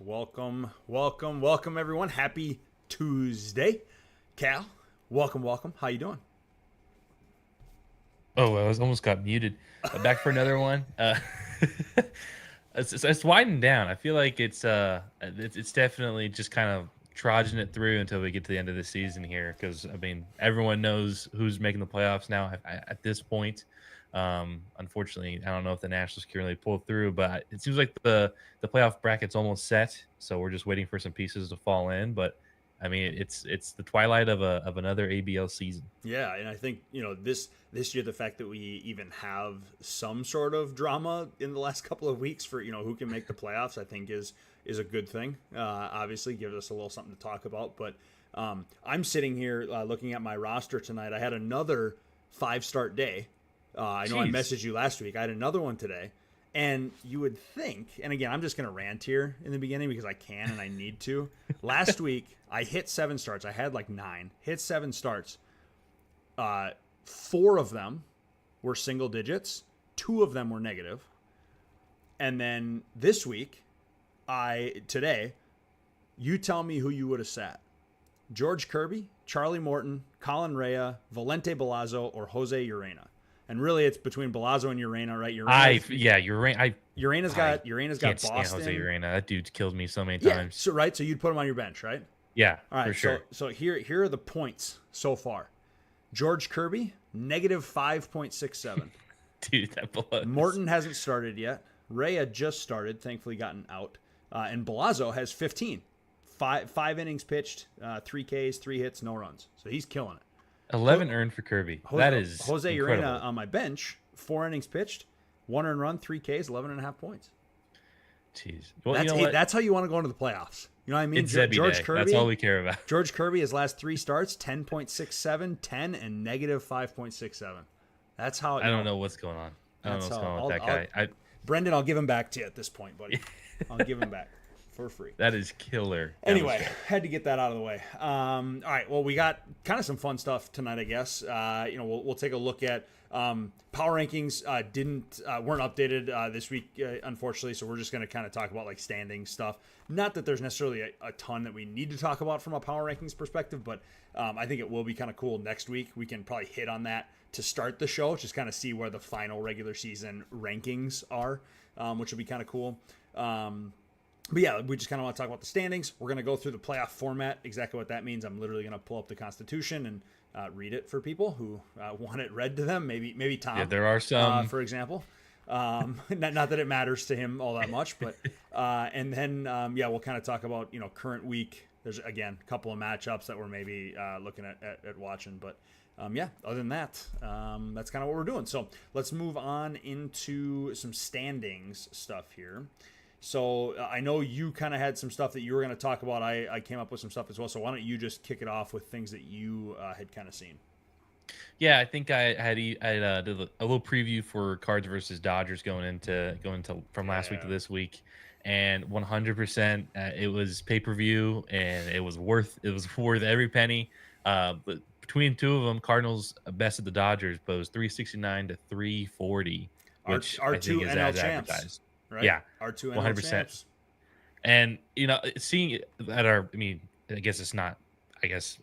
Welcome, everyone. Happy Tuesday. Cal, welcome. How you doing? Oh, I was almost got muted. Back for another one. It's winding down. I feel like it's definitely just kind of trudging it through until we get to the end of the season here. Because I mean, everyone knows who's making the playoffs now at this point. Unfortunately, I don't know if the Nationals can really pull through, but it seems like the playoff bracket's almost set. So we're just waiting for some pieces to fall in. But I mean, it's the twilight of another ABL season. Yeah, and I think this year the fact that we even have some sort of drama in the last couple of weeks for who can make the playoffs, I think is a good thing. Obviously, gives us a little something to talk about. But I'm sitting here looking at my roster tonight. I had another 5-start day. I know I Jeez. messaged you last week. I had another one today. And you would think, and again, I'm just going to rant here in the beginning because I can and I need to. Last week, I hit 7 starts. I had like 9. Hit 7 starts. 4 of them were single digits. 2 of them were negative. And then this week, today, you tell me who you would have sat. George Kirby, Charlie Morton, Colin Rea, Valente Belazzo, or Jose Urena. And really, it's between Belazzo and Urena, right? Urena's got can't stand Boston. Jose Urena. That dude's killed me so many Yeah, times. so right. So you'd put him on your bench, right? Yeah, All right. for sure. So here are the points so far. George Kirby, negative 5.67. Dude, that blows. Morton hasn't started yet. Rea just started, thankfully gotten out. And Belazzo has 15. Five innings pitched, 3 Ks, 3 hits, no runs. So he's killing it. 11 earned for Kirby. That is Jose incredible. Urena on my bench, 4 innings pitched, 1 earned run, 3 Ks, 11.5 points. Jeez. Well, That's how you want to go into the playoffs. You know what I mean? It's George Kirby. That's all we care about. George Kirby, his last 3 starts, 10.67, 10, and negative 5.67. That's how. I don't know what's going on. I don't know what's going on with that guy. Brendan, I'll give him back to you at this point, buddy. I'll give him back for free. That is killer. Anyway, had to get that out of the way. All right, well, we got kind of some fun stuff tonight, I guess. We'll take a look at power rankings. Weren't updated this week, unfortunately. So we're just going to kind of talk about like standing stuff. Not that there's necessarily a ton that we need to talk about from a power rankings perspective, but I think it will be kind of cool next week. We can probably hit on that to start the show, just kind of see where the final regular season rankings are, which will be kind of cool. But yeah, we just kind of want to talk about the standings. We're going to go through the playoff format, exactly what that means. I'm literally going to pull up the Constitution and read it for people who want it read to them. Maybe Tom. Yeah, there are some, for example. Not that it matters to him all that much, but and then we'll kind of talk about current week. There's again a couple of matchups that we're maybe looking at watching, but other than that, that's kind of what we're doing. So let's move on into some standings stuff here. So I know you kind of had some stuff that you were going to talk about. I came up with some stuff as well. So why don't you just kick it off with things that you had kind of seen? Yeah, I think I did a little preview for Cards versus Dodgers going into from last week to this week, and 100% it was pay-per-view and it was worth every penny. But between two of them, Cardinals bested the Dodgers, but it was 369 to 340, which our I think is NL as champs. advertised. Right? Yeah, our 2 100%. champs. And seeing it at our, I guess it's not,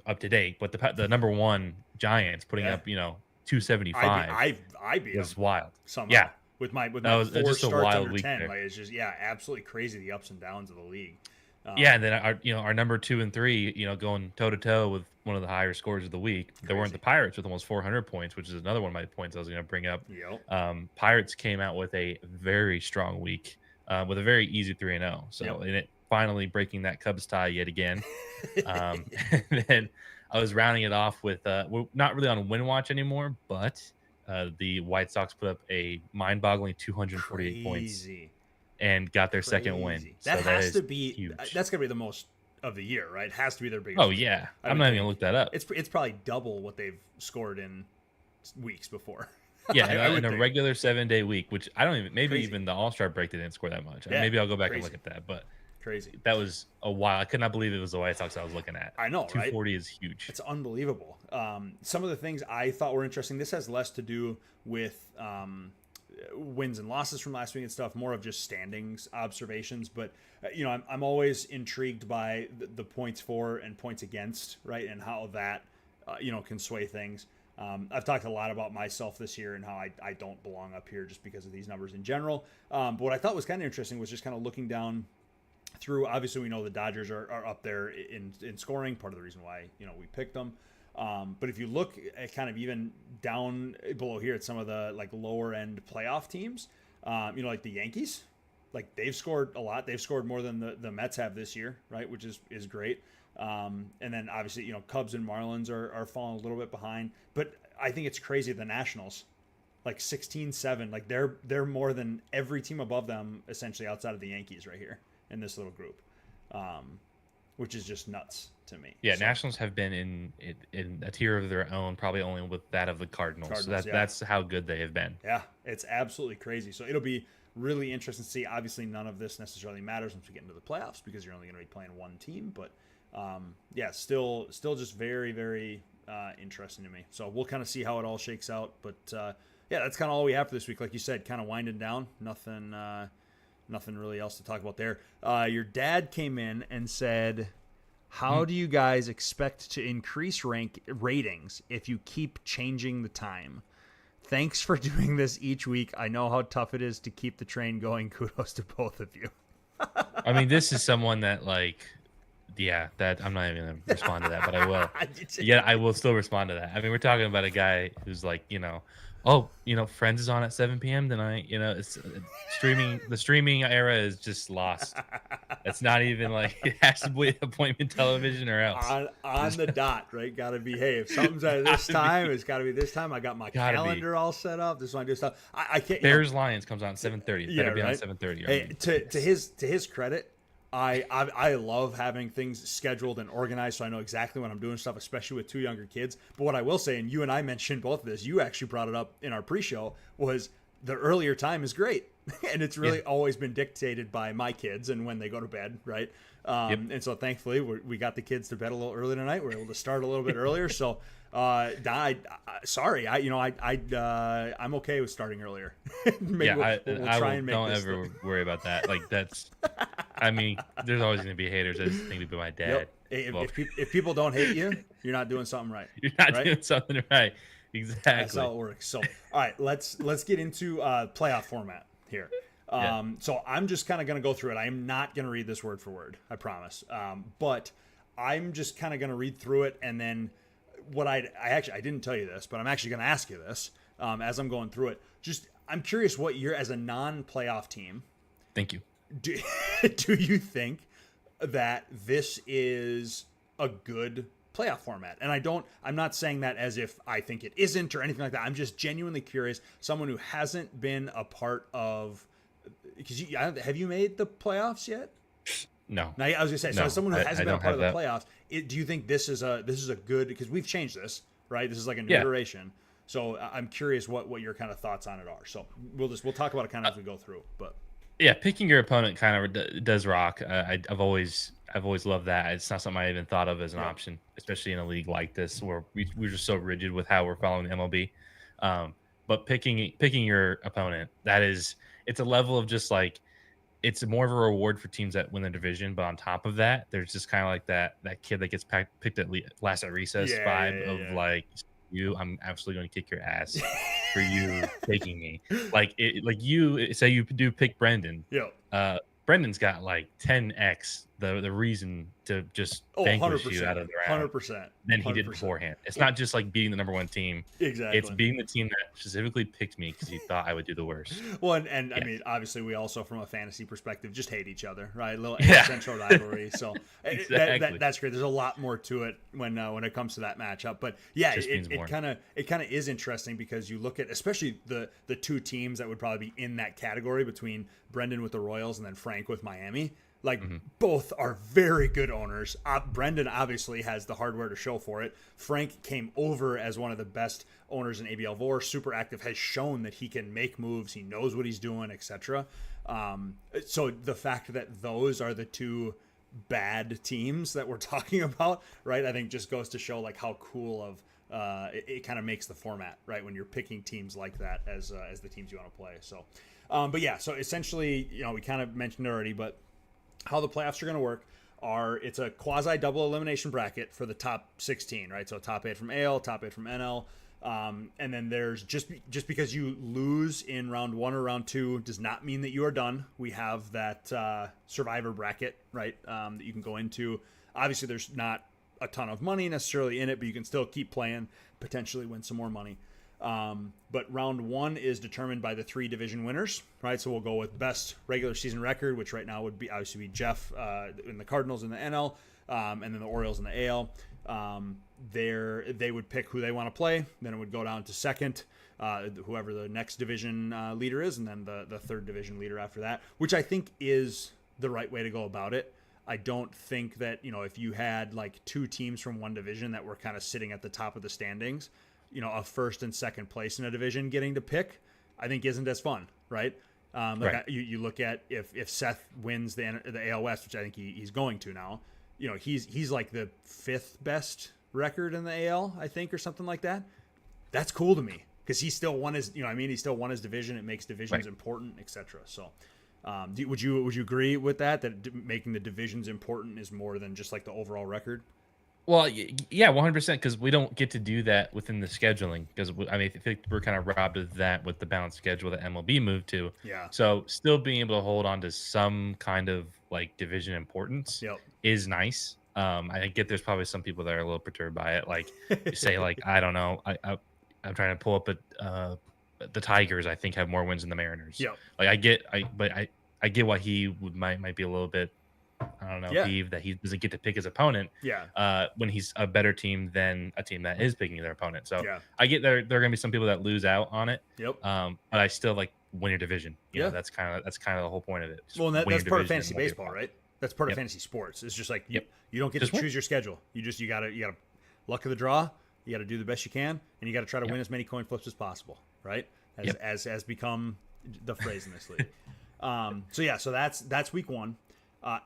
up to date, but the number 1 Giants putting up 275. I beat was them wild. somehow. Yeah, with my that was 4 just a starts wild under week 10. there. Like it's just absolutely crazy the ups and downs of the league. And then our number 2 and 3, going toe to toe with one of the higher scores of the week. There weren't the Pirates with almost 400 points, which is another one of my points I was going to bring up. Yep. Pirates came out with a very strong week, with a very easy 3-0. So in it finally breaking that Cubs tie yet again. And then I was rounding it off with we're not really on win watch anymore, but the White Sox put up a mind-boggling 248 points and got their second win. That has to be huge. That's gonna be the most of the year, right? It has to be their biggest. Oh yeah, I'm not even gonna look that up. It's probably double what they've scored in weeks before. Yeah, in a regular 7-day week, which I don't even Crazy. even the All-Star break they didn't score that much. Yeah, maybe I'll go back crazy. and look at that, but crazy. That was a while. I could not believe it was the White Sox I was looking at. I know, 240 is huge. It's unbelievable. Some of the things I thought were interesting. This has less to do with wins and losses from last week and stuff, more of just standings observations. But I'm always intrigued by the points for and points against, right, and how that can sway things. I've talked a lot about myself this year and how I don't belong up here just because of these numbers in general. But what I thought was kind of interesting was just kind of looking down through. Obviously, we know the Dodgers are up there in scoring, part of the reason why we picked them. But if you look at kind of even down below here at some of the like lower end playoff teams, like the Yankees, like they've scored a lot. They've scored more than the Mets have this year, right? Which is great. And then obviously, Cubs and Marlins are falling a little bit behind, but I think it's crazy. The Nationals, like 16-7, like they're more than every team above them, essentially outside of the Yankees right here in this little group, which is just nuts to me. Yeah, so, Nationals have been in a tier of their own, probably only with that of the Cardinals. So that's how good they have been. Yeah, it's absolutely crazy. So it'll be really interesting to see. Obviously, none of this necessarily matters once we get into the playoffs because you're only going to be playing one team. But still just very, very interesting to me. So we'll kind of see how it all shakes out. But that's kind of all we have for this week. Like you said, kind of winding down. Nothing really else to talk about there. Your dad came in and said, how do you guys expect to increase ratings if you keep changing the time? Thanks for doing this each week. I know how tough it is to keep the train going. Kudos to both of you. I mean, this is someone that that I'm not even going to respond to that, but I will. Yeah, I will still respond to that. I mean, we're talking about a guy who's like, Friends is on at 7 p.m. tonight. It's streaming. The streaming era is just lost. It's not even like it has to be appointment television or else. On the dot, right? Got to be. Hey, if something's at this time, it's got to be this time. I got my calendar all set up. This is when I do stuff. I can't. Bears Lions comes on at 7:30. Better be on 7:30. Hey, to his credit. I love having things scheduled and organized so I know exactly when I'm doing stuff, especially with two younger kids. But what I will say, and you and I mentioned both of this, you actually brought it up in our pre-show, was the earlier time is great. And it's really always been dictated by my kids and when they go to bed, right? And so thankfully we got the kids to bed a little early tonight. We're able to start a little bit earlier. So sorry, I'm okay with starting earlier. Maybe we'll try and make don't ever worry about that. Like that's, I mean, there's always going to be haters. I just think it'd be my dad. Yep. If people don't hate you, you're not doing something right. You're not doing something right. Exactly. That's how it works. So, all right, let's get into playoff format here. So I'm just kind of going to go through it. I am not going to read this word for word, I promise. But I'm just kind of going to read through it, and then what I didn't tell you this, but I'm actually going to ask you this as I'm going through it. Just I'm curious what you're as a non-playoff team. Thank you. Do you think that this is a good playoff format? And I'm not saying that as if I think it isn't or anything like that. I'm just genuinely curious. Someone who hasn't been a part of, because have you made the playoffs yet? No. Now, I was gonna say, so as someone who hasn't been a part of the playoffs, do you think this is a good, because we've changed this, right? This is like a new iteration. So I'm curious what your kind of thoughts on it are. So we'll talk about it kind of as we go through, but. Yeah, picking your opponent kind of does rock. I've always loved that. It's not something I even thought of as an option, especially in a league like this where we're just so rigid with how we're following the MLB. But picking your opponent, it's a level of just like, it's more of a reward for teams that win the division. But on top of that, there's just kind of like that kid that gets picked at last at recess vibe of like, I'm absolutely going to kick your ass for you taking me. Like you say you do pick Brendan. Yeah. Brendan's got like 10x the reason to just vanquish you out of the round 100%. than he did beforehand. It's not just like beating the number one team. Exactly. It's beating the team that specifically picked me because he thought I would do the worst. Well, and I mean, obviously, we also, from a fantasy perspective, just hate each other, right? A little central rivalry. So exactly. That's great. There's a lot more to it when it comes to that matchup. But yeah, it kind of is interesting because you look at especially the two teams that would probably be in that category between Brendan with the Royals and then Frank with Miami. Like both are very good owners. Brendan obviously has the hardware to show for it. Frank came over as one of the best owners in ABL VOR, super active, has shown that he can make moves. He knows what he's doing, etc. So the fact that those are the two bad teams that we're talking about, right? I think just goes to show like how cool it kind of makes the format, right, when you're picking teams like that as the teams you want to play. So, but yeah, so essentially, we kind of mentioned it already, but how the playoffs are going to work it's a quasi double elimination bracket for the top 16, right? So top 8 from AL, top 8 from NL. And then there's just because you lose in round 1 or round 2 does not mean that you are done. We have that survivor bracket, right? That you can go into. Obviously, there's not a ton of money necessarily in it, but you can still keep playing, potentially win some more money. But round 1 is determined by the 3 division winners, right? So we'll go with best regular season record, which right now would be obviously be Jeff in the Cardinals in the NL, and then the Orioles in the AL. They would pick who they want to play. Then it would go down to second, whoever the next division leader is, and then the third division leader after that, which I think is the right way to go about it. I don't think that, if you had like 2 teams from one division that were kind of sitting at the top of the standings, a first and second place in a division getting to pick, I think isn't as fun, right? Right. You look at if Seth wins the AL West, which I think he's going to now, he's like the 5th best record in the AL, I think, or something like that. That's cool to me because he still won his, he still won his division. It makes divisions important, etc. So, would you agree with that making the divisions important is more than just like the overall record? Well, yeah, 100%, because we don't get to do that within the scheduling. Because I think we're kind of robbed of that with the balanced schedule that MLB moved to. Yeah. So still being able to hold on to some kind of like division importance is nice. I get there's probably some people that are a little perturbed by it. Like you say, like I don't know, I'm trying to pull up the Tigers. I think have more wins than the Mariners. Yeah. Like I get why he might be a little bit. I don't know, peeved that he doesn't get to pick his opponent. When he's a better team than a team that is picking their opponent. So I get there are going to be some people that lose out on it. But I still like win your division. You know, that's kind of the whole point of it. Just that's part of fantasy baseball, right? That's part of fantasy sports. It's just like you don't get to choose your schedule. You gotta luck of the draw. You got to do the best you can, and you got to try to win as many coin flips as possible, right? As has become the phrase in this league. So that's week 1.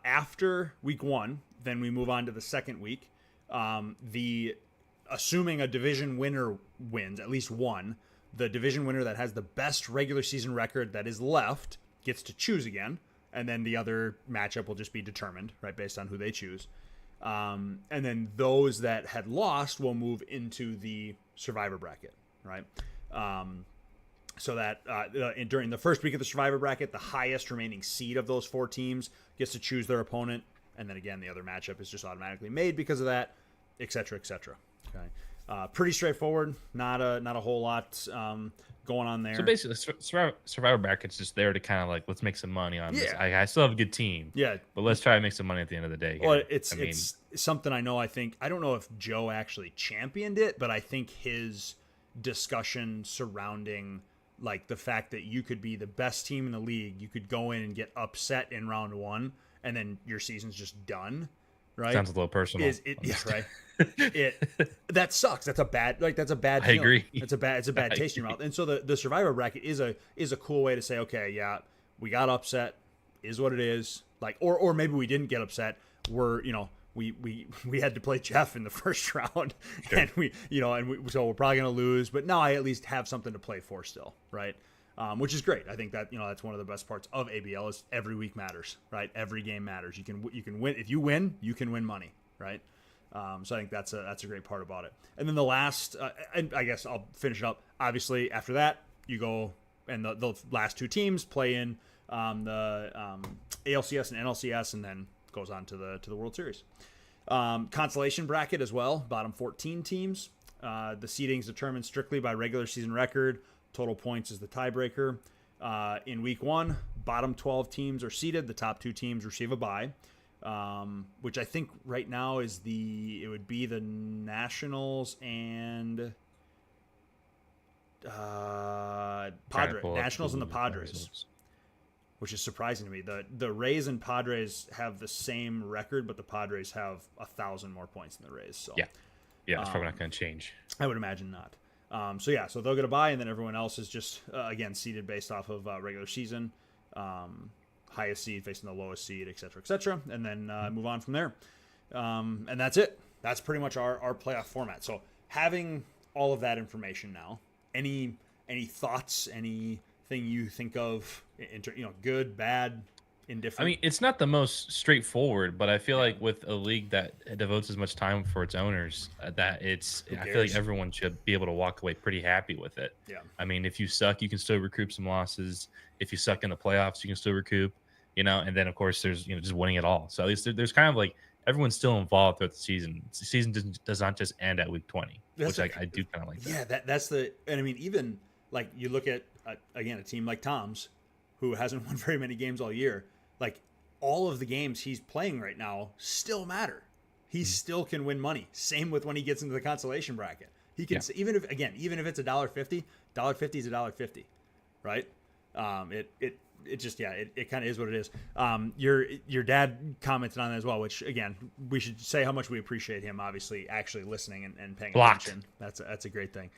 After week 1, then we move on to the second week. Assuming a division winner wins, at least one, the division winner that has the best regular season record that is left gets to choose again, and then the other matchup will just be determined, right, based on who they choose. And then those that had lost will move into the survivor bracket, right? So that during the first week of the survivor bracket, the highest remaining seed of those 4 teams gets to choose their opponent. And then again, the other matchup is just automatically made because of that, et cetera, et cetera. Okay. Pretty straightforward. Not a whole lot going on there. So basically, survivor bracket's just there to kind of like, let's make some money on this. I still have a good team. Yeah. But let's try to make some money at the end of the day. Well, it's something I know. I don't know if Joe actually championed it, but I think his discussion surrounding like the fact that you could be the best team in the league, you could go in and get upset in round 1, and then your season's just done. Right? Sounds a little personal. Right. That sucks. That's a bad feeling. I agree. It's a bad taste in your mouth. And so the survivor bracket is a cool way to say, okay, yeah, we got upset, is what it is. Like, or maybe we didn't get upset. We had to play Jeff in the first round, and so we're probably gonna lose. But now I at least have something to play for still, right? Which is great. I think that that's one of the best parts of ABL is every week matters, right? Every game matters. You can win if you win. You can win money, right? So I think that's a great part about it. And then the last, and I guess I'll finish it up. Obviously, after that, you go and the last 2 teams play in the ALCS and NLCS, and then goes on to the World Series. Consolation bracket as well. Bottom 14 teams. The seeding is determined strictly by regular season record. Total points is the tiebreaker. In week 1, bottom 12 teams are seeded. The top 2 teams receive a bye, which I think right now it would be the Nationals and Nationals and the Padres, which is surprising to me. The Rays and Padres have the same record, but the Padres have 1,000 more points than the Rays. So yeah, it's probably not going to change. I would imagine not. So they'll get a bye, and then everyone else is just again seeded based off of regular season, highest seed facing the lowest seed, et cetera, and then move on from there. And that's it. That's pretty much our playoff format. So having all of that information now. Any thoughts? Anything you think of? Good, bad, indifferent. I mean, it's not the most straightforward, but I feel Yeah. like with a league that devotes as much time for its owners, that I feel like cares? everyone should be able to walk away pretty happy with it. Yeah. I mean, if you suck, you can still recoup some losses. If you suck in the playoffs, you can still recoup, and then of course there's, just winning it all. So at least there's kind of like everyone's still involved throughout the season. The season does not just end at week 20, which I do kind of like that. Yeah, that's and I mean, even like you look at, again, a team like Tom's, who hasn't won very many games all year, like all of the games he's playing right now still matter. He still can win money. Same with when he gets into the consolation bracket. He can, even if it's $1.50, $1.50 is $1.50, right? It just, it kind of is what it is. Your dad commented on that as well, which again, we should say how much we appreciate him obviously actually listening and paying attention. That's a great thing.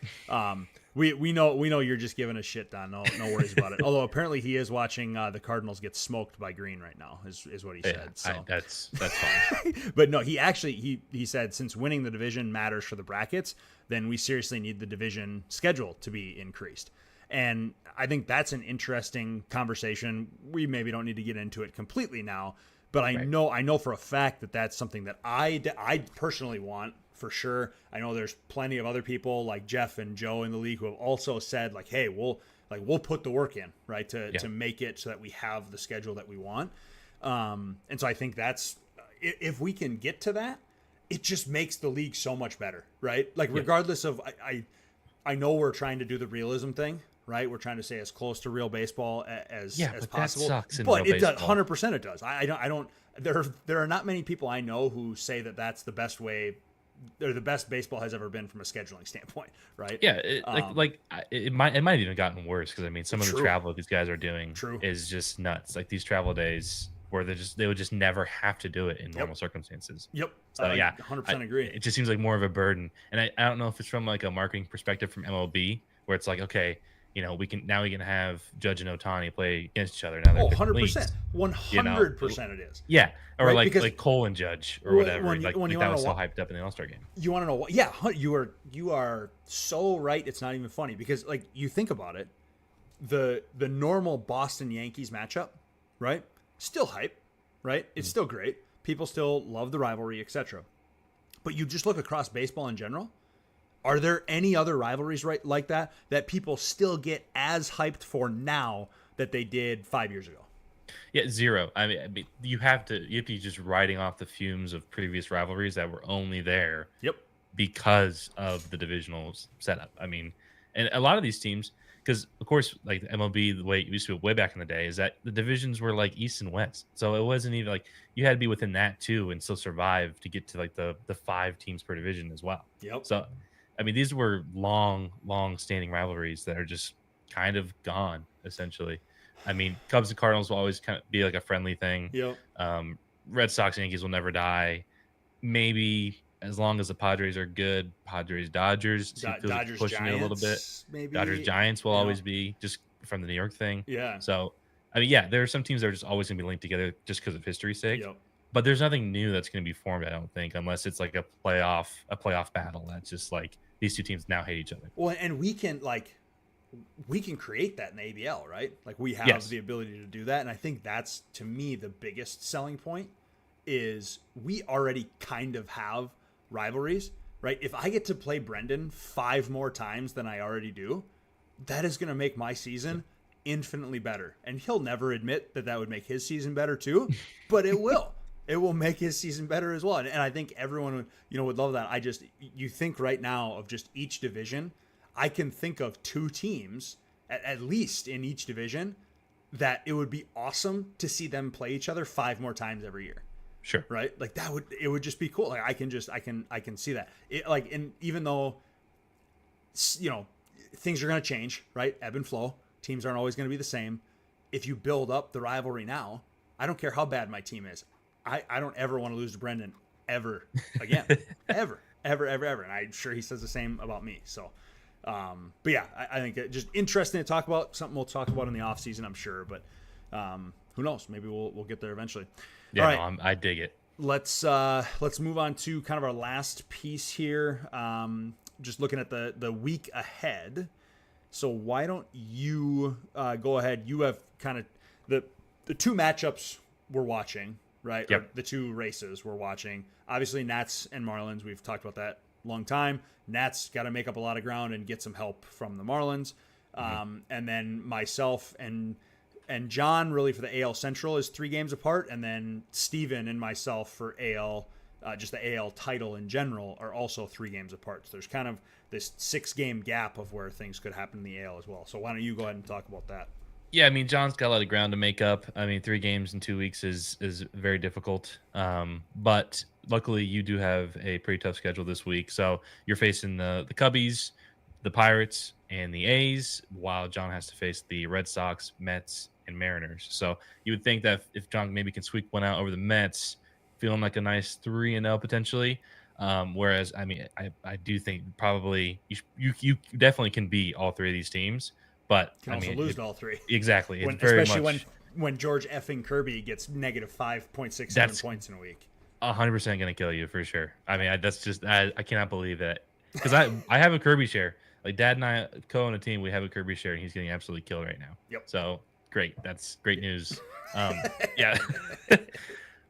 We know you're just giving us shit, Don. No worries about it. Although apparently he is watching the Cardinals get smoked by Green right now, is what he said. So that's fine. But no, he said since winning the division matters for the brackets, then we seriously need the division schedule to be increased. And I think that's an interesting conversation. We maybe don't need to get into it completely now, but I know for a fact that that's something that I personally want for sure. I know there's plenty of other people like Jeff and Joe in the league who have also said like, hey, we'll put the work in, right, to make it so that we have the schedule that we want. And so I think that's, if we can get to that, it just makes the league so much better, right? Like regardless of, I know we're trying to do the realism thing, right? We're trying to say as close to real baseball as possible. That sucks but it baseball. does, 100% it does. I don't. There are not many people I know who say that that's the best way, or the best baseball has ever been from a scheduling standpoint, right? Yeah, it might have even gotten worse because I mean some of the travel these guys are doing is just nuts. Like these travel days where they would just never have to do it in normal circumstances. Yep. So 100% agree. It just seems like more of a burden, and I don't know if it's from like a marketing perspective from MLB where it's like, okay, we can have Judge and Ohtani play against each other now. 100%, 100% it is. Yeah, or right? like Cole and Judge or whatever. When that was so hyped up in the All-Star game. You want to know what? Yeah, you are so right. It's not even funny because like you think about it, the normal Boston Yankees matchup, right? Still hype, right? It's still great. People still love the rivalry, etc. But you just look across baseball in general. Are there any other rivalries like that people still get as hyped for now that they did 5 years ago? Yeah, zero. I mean, you have to be just riding off the fumes of previous rivalries that were only there because of the divisional setup. I mean, and a lot of these teams, because of course, like the MLB, the way it used to be way back in the day, is that the divisions were like East and West. So it wasn't even like you had to be within that too and still survive to get to like the 5 teams per division as well. Yep. So I mean, these were long standing rivalries that are just kind of gone, essentially. I mean, Cubs and Cardinals will always kind of be like a friendly thing. Yep. Red Sox and Yankees will never die. Maybe as long as the Padres are good, Dodgers Dodgers pushing Giants, it a little bit. Maybe Dodgers Giants will always be just from the New York thing. Yeah. So, I mean, there are some teams that are just always going to be linked together just because of history's sake. Yep. But there's nothing new that's going to be formed, I don't think, unless it's like a playoff battle. That's just like these two teams now hate each other. Well, and we can create that in the ABL, right? Like we have the ability to do that. And I think that's, to me, the biggest selling point is we already kind of have rivalries, right? If I get to play Brendan 5 more times than I already do, that is going to make my season infinitely better. And he'll never admit that would make his season better too, but it will. It will make his season better as well. And I think everyone would love that. You think right now of just each division, I can think of 2 teams at least in each division that it would be awesome to see them play each other 5 more times every year. Sure. Right? Like it would just be cool. Like I can see that. And even though things are going to change, right? Ebb and flow. Teams aren't always going to be the same. If you build up the rivalry now, I don't care how bad my team is. I don't ever want to lose to Brendan ever again. ever. And I'm sure he says the same about me. So, but yeah, I think it just interesting to talk about, something we'll talk about in the off season, I'm sure, but, who knows? Maybe we'll get there eventually. Yeah, all right. no, I dig it. Let's move on to kind of our last piece here. just looking at the week ahead. So why don't you go ahead? You have kind of the two matchups we're watching, right? Yep. Or the two races we're watching. Obviously, Nats and Marlins. We've talked about that long time. Nats got to make up a lot of ground and get some help from the Marlins. And then myself and John really for the AL Central is 3 games apart, and then Steven and myself for AL, just the AL title in general, are also 3 games apart. So there's kind of this 6-game gap of where things could happen in the AL as well. So why don't you go ahead and talk about that? Yeah, I mean, John's got a lot of ground to make up. I mean, 3 games in 2 weeks is very difficult. But luckily, you do have a pretty tough schedule this week. So you're facing the Cubbies, the Pirates, and the A's, while John has to face the Red Sox, Mets, and Mariners. So you would think that if John maybe can squeak one out over the Mets, feeling like a nice 3-0 potentially. Whereas, I mean, I do think probably you definitely can beat all 3 of these teams. But Can I also mean, lose to all 3. exactly. It's very Especially much when George effing Kirby gets negative 5.67 That's- points in a week. 100% going to kill you for sure. I mean, that's just I cannot believe that because I have a Kirby share. Like Dad and I co-own a team. We have a Kirby share, and he's getting absolutely killed right now. Yep. So great. That's great news. Yeah.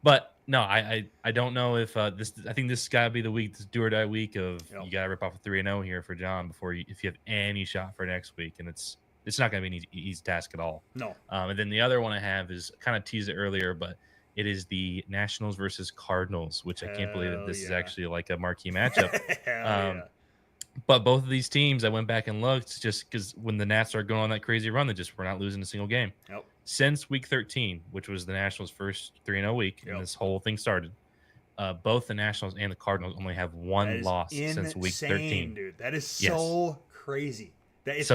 But no, I don't know if this. I think this has got to be the week, this do or die week of you got to rip off a 3-0 here for John before if you have any shot for next week, and it's not going to be an easy task at all. No. And then the other one I have is kind of teased it earlier, but it is the Nationals versus Cardinals, which I can't believe that this is actually like a marquee matchup. But both of these teams, I went back and looked just because when the Nats are going on that crazy run, they just were not losing a single game. Yep. Since week 13, which was the Nationals' first 3-0 week, and this whole thing started, both the Nationals and the Cardinals only have one loss since week 13. Dude. That is so crazy. It's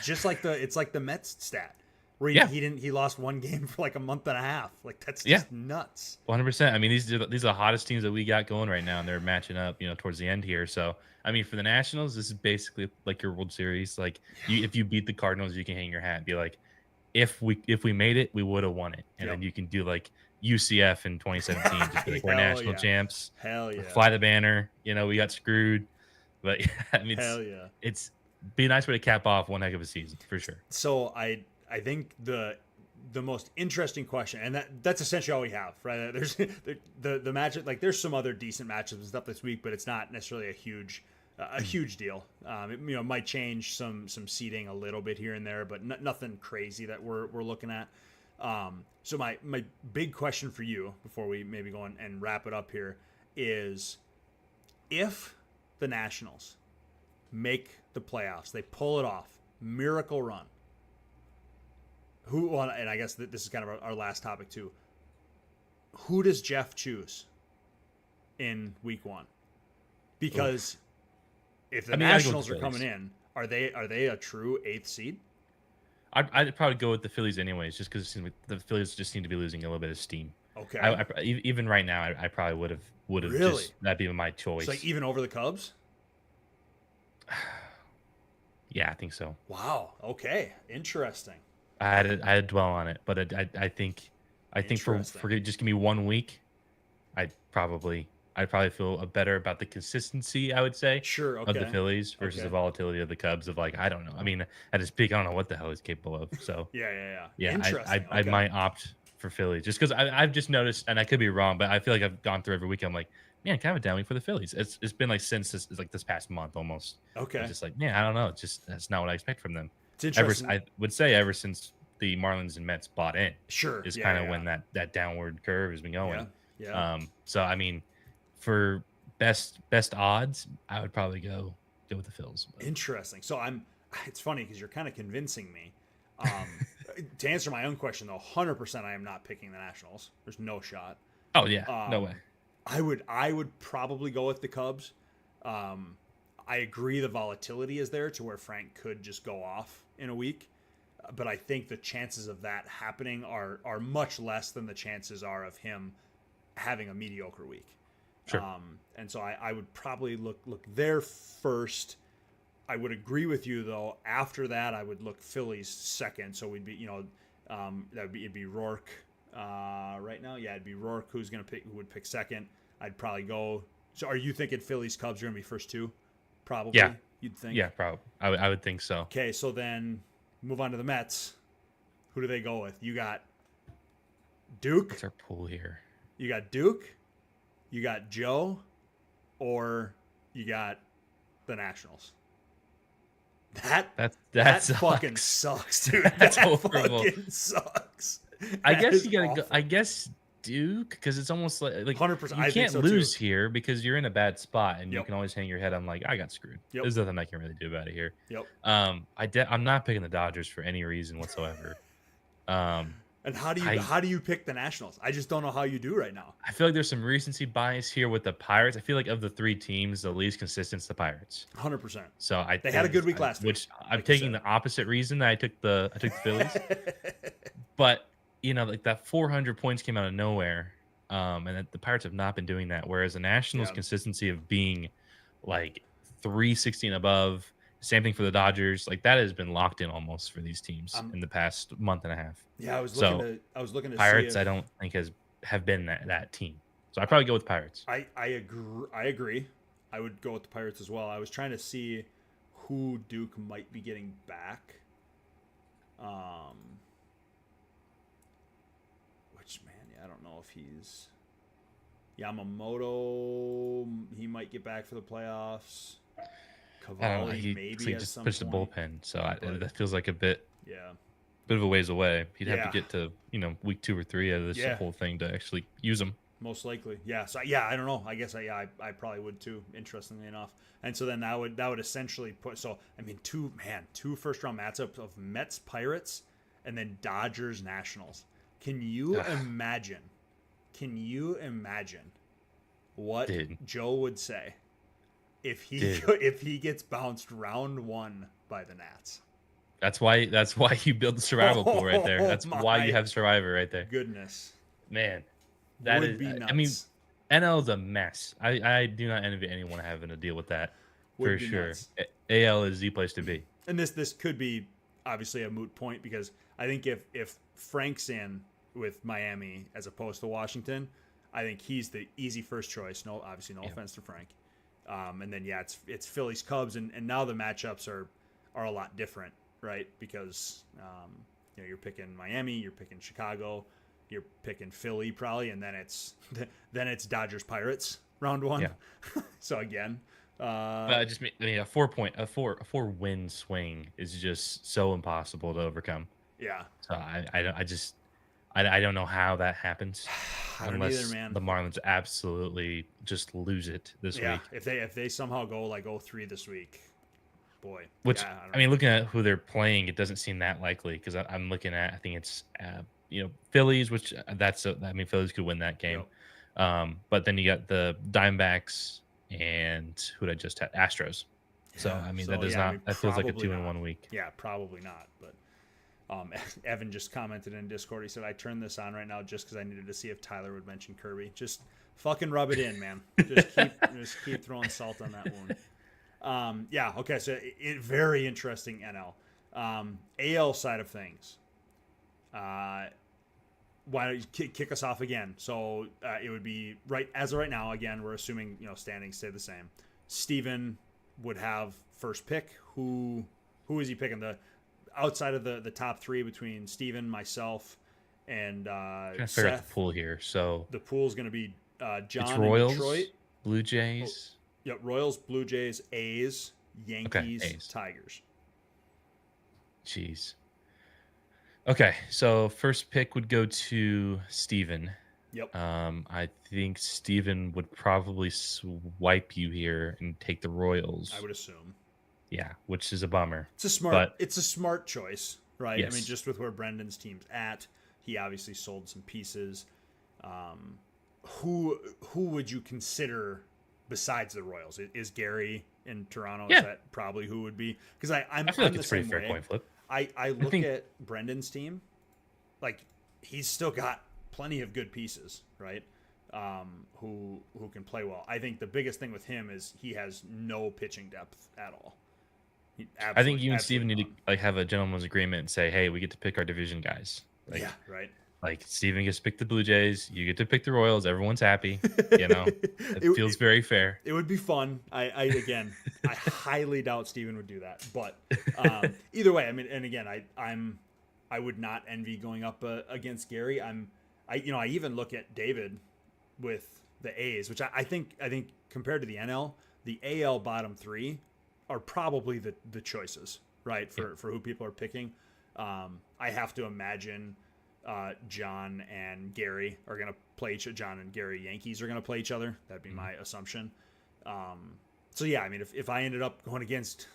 just like the Mets stat where he lost 1 game for like a month and a half. Like that's just nuts. 100%. I mean, these are the hottest teams that we got going right now, and they're matching up, towards the end here. So, I mean, for the Nationals, this is basically like your World Series. Like, if you beat the Cardinals, you can hang your hat and be like, if we made it, we would have won it, and then you can do like UCF in 2017, just be like we're national champs. Hell yeah! Fly the banner. We got screwed, but I mean, it's be a nice way to cap off one heck of a season for sure. So I think the most interesting question, and that's essentially all we have, right? There's the matchup. Like there's some other decent matchups and stuff this week, but it's not necessarily a huge deal. It might change some seating a little bit here and there, but nothing crazy that we're looking at. So my big question for you before we maybe go and wrap it up here is, if the Nationals make the playoffs, they pull it off, miracle run. And I guess this is kind of our last topic too. Who does Jeff choose in week 1? Because if the Nationals are coming in, are they a true 8th seed? I'd probably go with the Phillies anyways, just because the Phillies just seem to be losing a little bit of steam. Okay. Even right now, I probably would have really? just that'd be my choice. So like even over the Cubs? Yeah, I think so. Wow. Okay. Interesting. I had to dwell on it, but I think for just give me 1 week, I'd probably feel better about the consistency, I would say, of the Phillies versus the volatility of the Cubs. Of like, I don't know. I mean, at his peak, I don't know what the hell he's capable of. So yeah. I might opt for Phillies just because I've just noticed, and I could be wrong, but I feel like I've gone through every week. I'm like, man, kind of a down week for the Phillies. It's been like since this past month almost. Okay. I'm just like, man, I don't know. It's just that's not what I expect from them. It's interesting. I would say ever since the Marlins and Mets bought in, is kind of when that downward curve has been going. Yeah. So I mean, for best odds, I would probably go with the Phils. Interesting. So it's funny because you're kind of convincing me. To answer my own question though, 100% I am not picking the Nationals. There's no shot. Oh yeah, no way. I would probably go with the Cubs. I agree the volatility is there to where Frank could just go off in a week, but I think the chances of that happening are much less than the chances are of him having a mediocre week. Sure. And so I would probably look there first. I would agree with you though. After that, I would look Phillies second. So we'd be, it'd be Rourke right now. Yeah, it'd be Rourke who would pick second. I'd probably go. So are you thinking Phillies Cubs are gonna be first 2? probably. Yeah. You'd think. Yeah, probably. I would think so. Okay, so then move on to the Mets. Who do they go with? You got Duke. What's our pool here? You got Duke. You got Joe, or you got the Nationals. That fucking sucks, dude. That's that horrible. fucking sucks. I That guess is you gotta awful. go. I guess Duke, because it's almost like 100%. you I think can't so, lose too. here because you're in a bad spot, and you Yep. can always hang your head on like I got screwed. Yep. There's nothing I can really do about it here. Yep. I'm not picking the Dodgers for any reason whatsoever. And how do you pick the Nationals? I just don't know how you do right now. I feel like there's some recency bias here with the Pirates. I feel like of the three teams, the least consistent's the Pirates. 100%. So They had a good week last week, which I'm like you taking said. the opposite reason that I took the Phillies. But like that 400 points came out of nowhere, and the Pirates have not been doing that. Whereas the Nationals' Yeah. consistency of being like 360 and above, same thing for the Dodgers. Like that has been locked in almost for these teams in the past month and a half. Yeah, I was looking to Pirates, see if, I don't think have been that team. So I'd probably go with Pirates. I agree. I would go with the Pirates as well. I was trying to see who Duke might be getting back. Which man, yeah, I don't know if he's Yamamoto. He might get back for the playoffs. I don't know. Cavalli He maybe at just some pitched the point. bullpen, so But- that feels like a bit Yeah, of a ways away. He'd have Yeah. to get to week 2 or 3 of this Yeah. whole thing to actually use them. most likely. Yeah. So yeah, I don't know. I guess I probably would too. Interestingly enough, and so then that would essentially put. So I mean, two first round matchups of Mets Pirates, and then Dodgers Nationals. Can you imagine? Can you imagine what Dude. Joe would say if he Dude. if he gets bounced round 1 by the Nats? That's why you build the survival pool right there. That's why my you have Survivor right there. Goodness, Man, that would is. be nuts. I mean, NL is a mess. I do not envy anyone having to deal with that Would for be sure. nuts. AL is the place to be. And this could be obviously a moot point because I think if Frank's in with Miami as opposed to Washington, I think he's the easy first choice. No offense to Frank. And then it's Phillies Cubs and now the matchups are a lot different, right? Because you're picking Miami, you're picking Chicago, you're picking Philly probably, and then it's Dodgers Pirates round 1. Yeah. So again, But I mean, a 4 win swing is just so impossible to overcome. yeah. So I don't know how that happens I don't unless either, man. the Marlins absolutely just lose it this Yeah, week. if they somehow go like 0-3 this week, boy. Which yeah, I mean, looking at who they're playing, it doesn't seem that likely because I'm looking at I think it's Phillies, which Phillies could win that game. But then you got the Diamondbacks and who did I just had Astros. So Yeah, I mean so, that does yeah, I not mean, that feels like a probably 2 in not. 1 week. Yeah, probably not. But Evan just commented in Discord. He said, "I turned this on right now just because I needed to see if Tyler would mention Kirby. Just fucking rub it in, man. Just keep throwing salt on that wound." Yeah. Okay. So very interesting NL. AL side of things. Why don't you kick us off again? So it would be right as of right now. Again, we're assuming standings stay the same. Steven would have first pick. Who is he picking? The outside of the top 3 between Steven, myself, and Trying to figure out Seth. the pool here. So The pool's going to be John it's in Royals, Detroit. Blue Jays. Yep, Royals, Blue Jays, A's, Yankees, A's. Tigers. Jeez. Okay, so first pick would go to Steven. Yep. I think Steven would probably swipe you here and take the Royals. I would assume. Yeah, which is a bummer. It's a smart choice, right? Yes. I mean, just with where Brendan's team's at, he obviously sold some pieces. Who would you consider besides the Royals? Is Gary in Toronto? Yeah. Is that probably who would be? Because I feel like it's a pretty fair coin flip. I look at Brendan's team, like he's still got plenty of good pieces, right? Who can play well. I think the biggest thing with him is he has no pitching depth at all. I think you and Steven need to have a gentleman's agreement and say, hey, we get to pick our division guys. Yeah, right. Like Steven gets to pick the Blue Jays, you get to pick the Royals. Everyone's happy. It feels very fair. It would be fun. Again, I highly doubt Steven would do that. But either way, I mean, and again, I would not envy going up against Gary. I even look at David with the A's, which I think compared to the NL, the AL bottom three are probably the choices, right? For who people are picking. I have to imagine John and Gary are going to play John and Gary Yankees are going to play each other. That'd be my assumption. So yeah, I mean, if I ended up going against,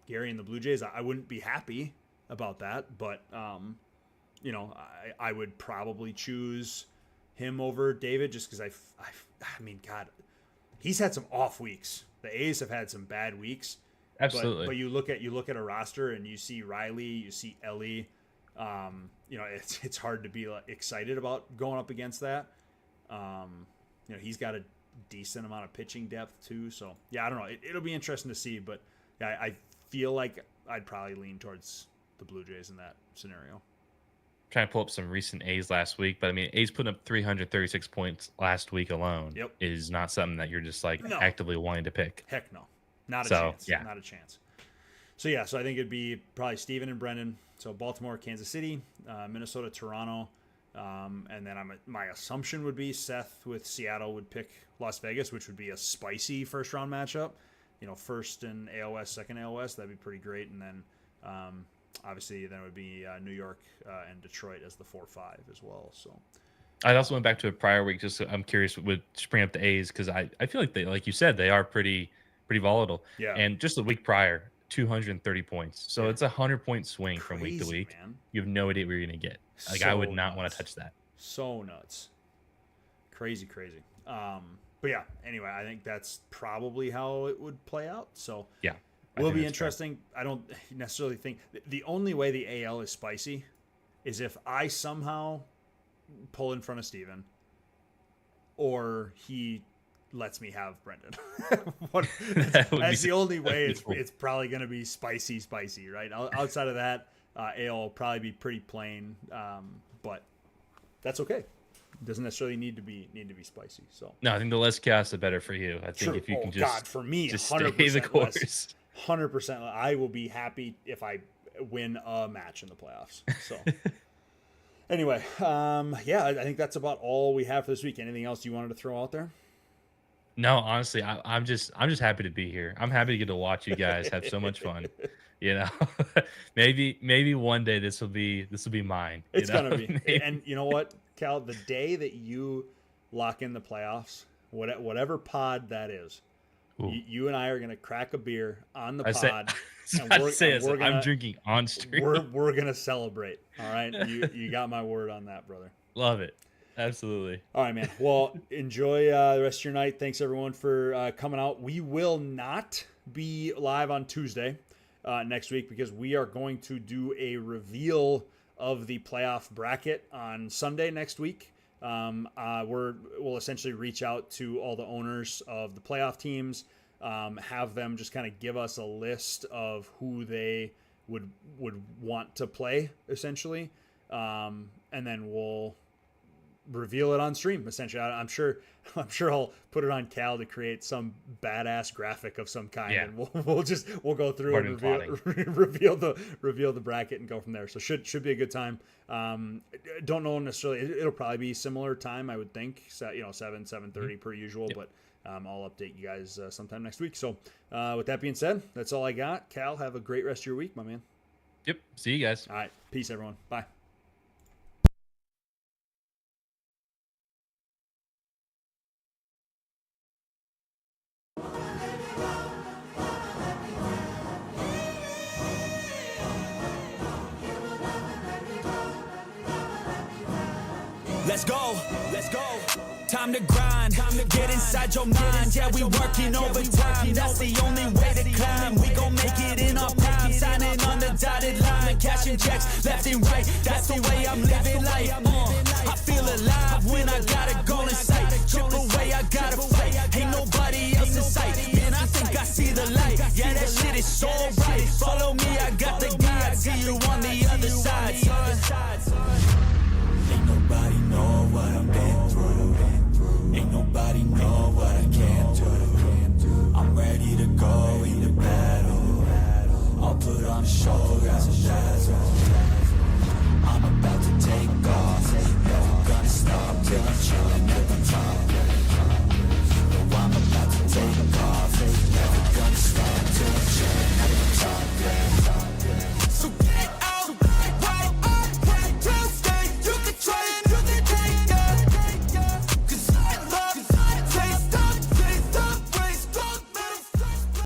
Gary and the Blue Jays, I wouldn't be happy about that, but I would probably choose him over David just because I mean, God, he's had some off weeks. The A's have had some bad weeks. Absolutely. But you look at a roster and you see Riley, you see Ellie. It's hard to be excited about going up against that. He's got a decent amount of pitching depth too. So yeah, I don't know. It'll be interesting to see, but yeah, I feel like I'd probably lean towards the Blue Jays in that scenario. Trying to pull up some recent A's last week, but I mean, A's putting up 336 points last week alone is not something that you're just actively wanting to pick. Heck no, not a chance. Yeah, not a chance. So yeah, so I think it'd be probably Steven and Brendan. So Baltimore, Kansas City, Minnesota, Toronto, and then my assumption would be Seth with Seattle would pick Las Vegas, which would be a spicy first round matchup. First in AOS, second AOS, that'd be pretty great, and then obviously then it would be New York and Detroit as the 4-5 as well. So I also went back to a prior week. Just I'm curious with bring up the A's because I feel like they, like you said, they are pretty volatile. Yeah. And just the week prior, 230 points. So it's a 100-point swing from week to week. Man. You have no idea where you're gonna get. I would not want to touch that. So nuts. Crazy. But yeah, anyway, I think that's probably how it would play out. So yeah. Will be interesting. Fair. I don't necessarily think the only way the AL is spicy is if I somehow pull in front of Steven or he lets me have Brendan. That's the only way it's probably going to be spicy, right? Outside of that, AL will probably be pretty plain, but that's okay. It doesn't necessarily need to be spicy. So no, I think the less chaos, the better for you. I think if you can just God, for me, just stay the course. 100%. I will be happy if I win a match in the playoffs. So anyway, yeah, I think that's about all we have for this week. Anything else you wanted to throw out there? No, honestly, I'm just happy to be here. I'm happy to get to watch you guys have so much fun. Maybe one day this will be mine. It's gonna be. Maybe. And you know what, Cal? The day that you lock in the playoffs, whatever pod that is, you and I are gonna crack a beer on the pod. I'm drinking on stream. We're gonna celebrate. All right, you got my word on that, brother. Love it. Absolutely. All right, man. Well, enjoy the rest of your night. Thanks, everyone, for coming out. We will not be live on Tuesday next week because we are going to do a reveal of the playoff bracket on Sunday next week. We'll essentially reach out to all the owners of the playoff teams, have them just kind of give us a list of who they would want to play, essentially, and then we'll reveal it on stream. Essentially, I'm sure I'll put it on Cal to create some badass graphic of some kind, and we'll go through and reveal the bracket and go from there. So should be a good time. Don't know necessarily. It'll probably be similar time, I would think. So, 7:30 per usual, but I'll update you guys sometime next week. So with that being said, that's all I got. Cal, have a great rest of your week, my man. Yep. See you guys. All right. Peace, everyone. Bye. Let's go. Time to grind. Get inside your mind. Yeah, we working overtime. That's the only way to climb. We gon' make it in our prime. Signing on the dotted line. Cashing checks left and right. That's the way I'm living life. I feel alive when I got a goal in sight. Chip away, I gotta fight. Ain't nobody else in sight. Man, I think I see the light. Yeah, that shit is so bright. Follow me, I got the guide. See you on the other side, son. know what I've been through. Ain't nobody know what I can do. I'm ready to go into battle. I'll put on a show, got some dazzle.